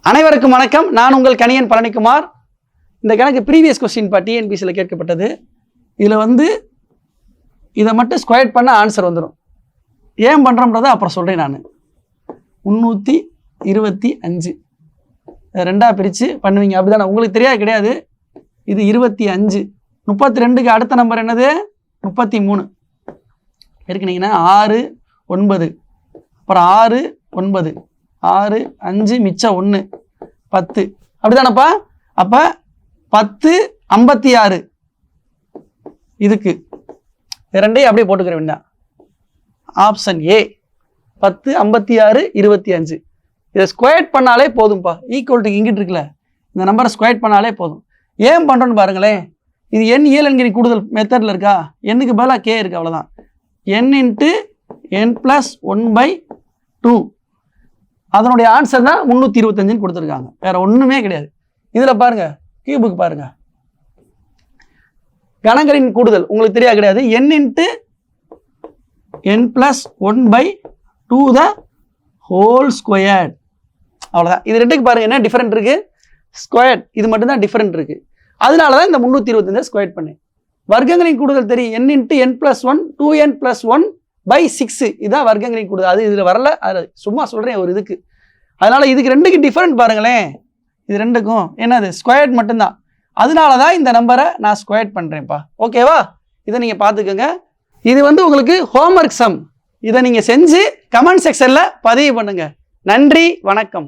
அனைவருக்கும் வணக்கம். நான் உங்கள் கணியன் பழனிக்குமார். இந்த கணக்கு ப்ரீவியஸ் கொஸ்டின் டிஎன்பிசியில் கேட்கப்பட்டது. இதில் இதை மட்டும் ஸ்கொயர் பண்ண ஆன்சர் வந்துடும். ஏன் பண்ணுறோம்ன்றதை அப்புறம் சொல்கிறேன். நான் 325 ரெண்டாக பிரித்து பண்ணுவீங்க, அப்படி தானே? உங்களுக்கு தெரியாது கிடையாது. இது 25. 32க்கு அடுத்த நம்பர் என்னது? 33 இருக்குனீங்கன்னா 6 9 அப்புறம் 6 9 6 5 மிச்சம் 1 10 அப்படிதானப்பா? அப்போ 10 56 இதுக்கு ரெண்டையும் அப்படியே போட்டுக்கிற வேண்டாம். Option A 10 56 25. இதை ஸ்கொயர் பண்ணாலே போதும்ப்பா. ஈக்குவல்ட்டுக்கு இங்கிட்டு இருக்குல்ல, இந்த நம்பரை ஸ்கொயர் பண்ணாலே போதும். ஏன் பண்ணுறோன்னு பாருங்களேன். இது என் இயலெண்கிற கூடுதல் மெத்தடில் இருக்கா? எண்ணுக்கு பதிலாக கே இருக்குது, அவ்வளோதான். n × n + 1/2 அதனுடைய ஆன்சர் தான் 325 கொடுத்துருக்காங்க. வேற ஒன்றுமே கிடையாது. இதில் பாருங்க, கியூபுக்கு பாருங்க, கணங்களின் கூடுதல் உங்களுக்கு தெரியா கிடையாது. n × n + 1/2 the whole squared, அவ்வளோதான். இது ரெண்டுக்கு பாருங்க என்ன டிஃபரெண்ட் இருக்கு? ஸ்கொயர்ட் இது மட்டும்தான் டிஃபரெண்ட் இருக்கு. அதனால தான் இந்த 325 ஸ்கொயர் பண்ணேன். வர்க்கங்களின் கூடுதல் தெரியும். n × n + 1 2n + 1/6 இதுதான் வர்க்கங்களின் கூடுதல். அது இதில் வரல, அது சும்மா சொல்கிறேன் ஒரு இதுக்கு. அதனால இதுக்கு ரெண்டுக்கு டிஃபரெண்ட் பாருங்களேன். இது ரெண்டுக்கும் என்னது? ஸ்கொயர்ட் மட்டும்தான். அதனால தான் இந்த நம்பரை நான் ஸ்கொயர் பண்ணுறேன்ப்பா. ஓகேவா? இதை நீங்கள் பார்த்துக்கோங்க. இது உங்களுக்கு ஹோம்ஒர்க் சம். இதை நீங்கள் செஞ்சு கமெண்ட் செக்ஷனில் பதிவு பண்ணுங்க. நன்றி, வணக்கம்.